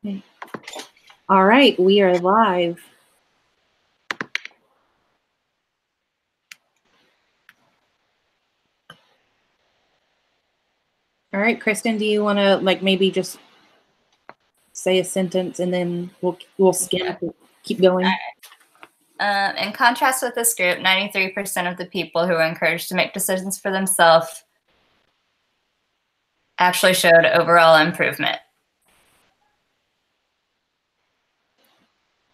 Okay. All right, we are live. All right, Kristen, do you want to maybe just say a sentence and then we'll skim to keep going? In contrast with this group, 93% of the people who were encouraged to make decisions for themselves actually showed overall improvement.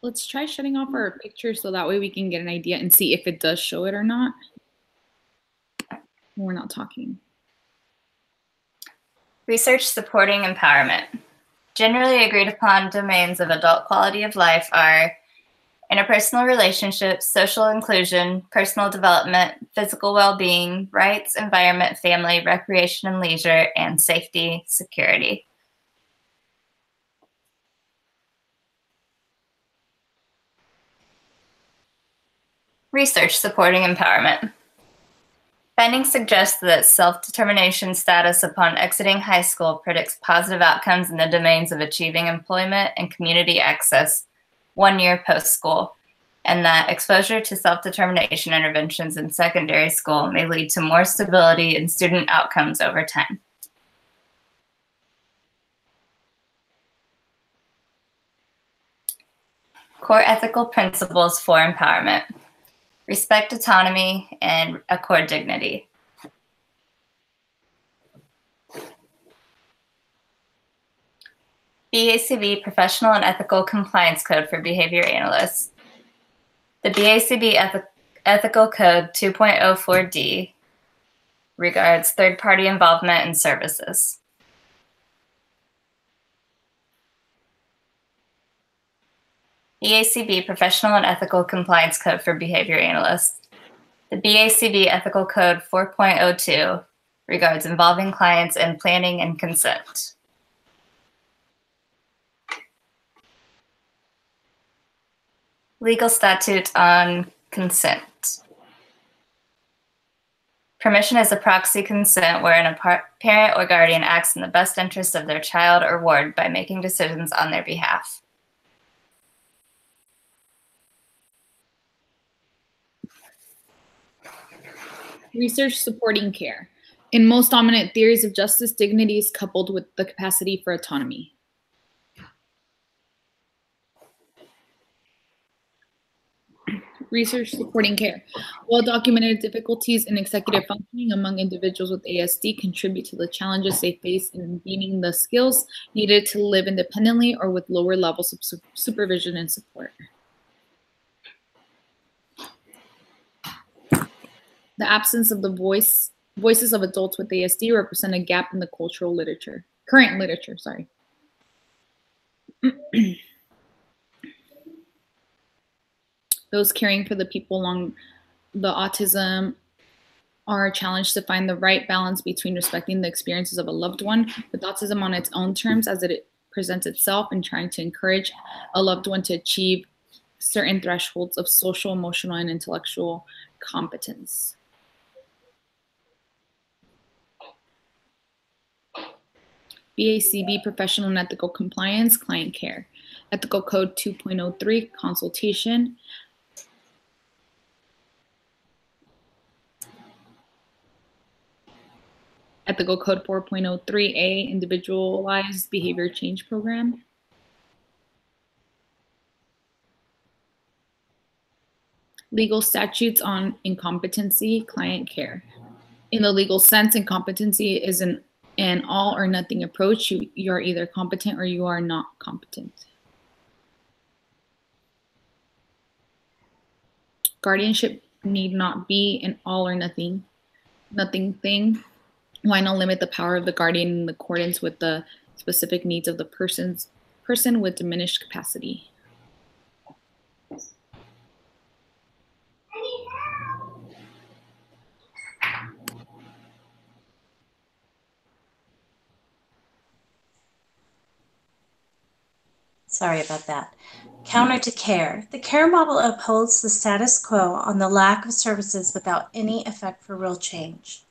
Let's try shutting off our picture so that way we can get an idea and see if it does show it or not. We're not talking. Research supporting empowerment. Generally agreed upon domains of adult quality of life are interpersonal relationships, social inclusion, personal development, physical well-being, rights, environment, family, recreation and leisure, and safety, security. Research supporting empowerment. Findings suggest that self-determination status upon exiting high school predicts positive outcomes in the domains of achieving employment and community access 1 year post-school, and that exposure to self-determination interventions in secondary school may lead to more stability in student outcomes over time. Core ethical principles for empowerment. Respect autonomy and accord dignity. BACB Professional and Ethical Compliance Code for Behavior Analysts. The BACB Ethical Code 2.04D regards third-party involvement in services. BACB Professional and Ethical Compliance Code for Behavior Analysts. The BACB Ethical Code 4.02 regards involving clients in planning and consent. Legal statute on consent. Permission is a proxy consent wherein a parent or guardian acts in the best interest of their child or ward by making decisions on their behalf. Research supporting care. In most dominant theories of justice, dignity is coupled with the capacity for autonomy. Research supporting care. Well-documented difficulties in executive functioning among individuals with ASD contribute to the challenges they face in gaining the skills needed to live independently or with lower levels of supervision and support. The absence of the voices of adults with ASD represent a gap in the cultural literature, current literature, sorry. Those caring for the people along the autism are challenged to find the right balance between respecting the experiences of a loved one with autism on its own terms as it presents itself and trying to encourage a loved one to achieve certain thresholds of social, emotional, and intellectual competence. BACB Professional and Ethical Compliance, Client Care. Ethical Code 2.03, Consultation. Ethical Code 4.03A, Individualized Behavior Change Program. Legal statutes on incompetency, client care. In the legal sense, incompetency is an all or nothing approach. You are either competent or you are not competent. Guardianship need not be an all or nothing thing. Why not limit the power of the guardian in accordance with the specific needs of the person with diminished capacity? Sorry about that. Counter to care. The care model upholds the status quo on the lack of services without any effect for real change.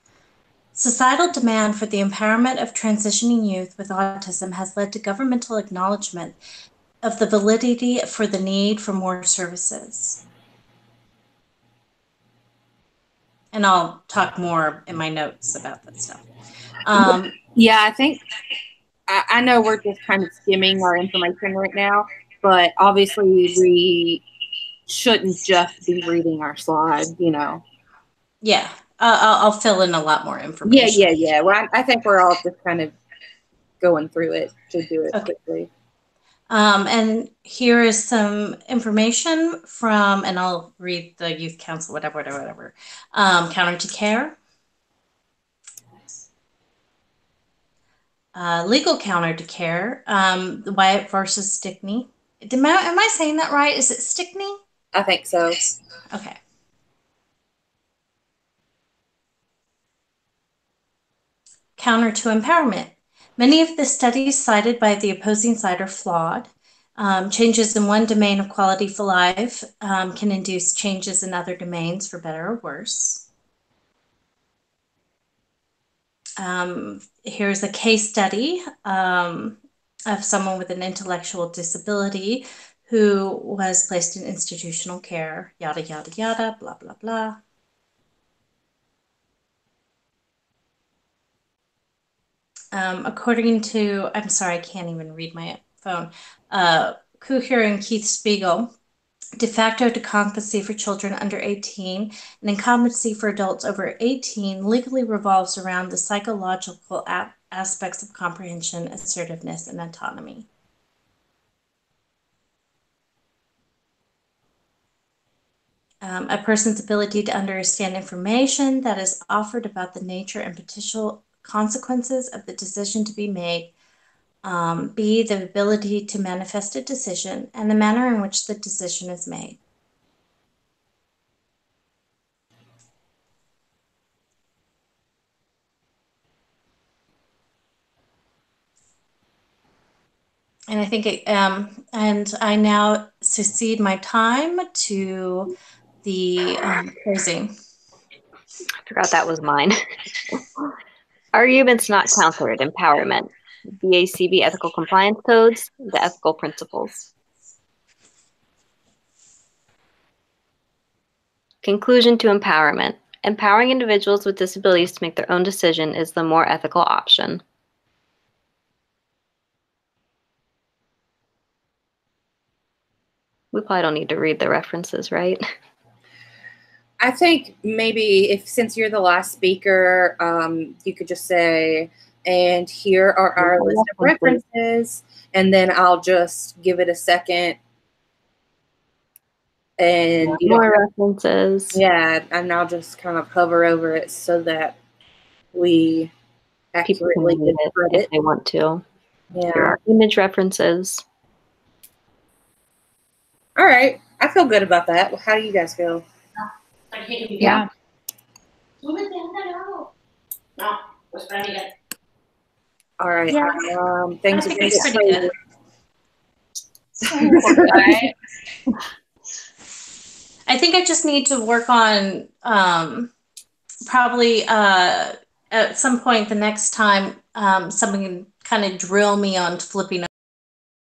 Societal demand for the empowerment of transitioning youth with autism has led to governmental acknowledgement of the validity for the need for more services. And I'll talk more in my notes about that stuff. Yeah, I think I know we're just kind of skimming our information right now, but obviously we shouldn't just be reading our slide, you know. Yeah, I'll fill in a lot more information. Yeah. Well, I think we're all just kind of going through it to do it quickly. And here is some information from, and I'll read the youth council, whatever. Counter to care. Legal counter to care, Wyatt versus Stickney. Am I saying that right? Is it Stickney? I think so. Okay. Counter to empowerment. Many of the studies cited by the opposing side are flawed. Changes in one domain of quality for life can induce changes in other domains for better or worse. Here's a case study of someone with an intellectual disability who was placed in institutional care, yada, yada, yada, blah, blah, blah. According to, I'm sorry, I can't even read my phone, Kuhir and Keith Spiegel, de facto decompetency for children under 18 and incompetency for adults over 18 legally revolves around the psychological aspects of comprehension, assertiveness, and autonomy. A person's ability to understand information that is offered about the nature and potential consequences of the decision to be made, B, the ability to manifest a decision, and the manner in which the decision is made. And I think and I now succeed my time to the closing. I forgot that was mine. Arguments not countered, empowerment. BACB ethical compliance codes, the ethical principles. Conclusion to empowerment. Empowering individuals with disabilities to make their own decision is the more ethical option. We probably don't need to read the references, right? I think maybe since you're the last speaker, you could just say, and here are our list of references, and then I'll just give it a second. And more references. Yeah, and I'll just kind of hover over it so that we accurately read it if they want to. Yeah. Here are image references. All right. I feel good about that. How do you guys feel? Yeah. All right. Yeah. Things I are think going to it's get pretty crazy. good. I think I just need to work on probably at some point the next time someone can kind of drill me on flipping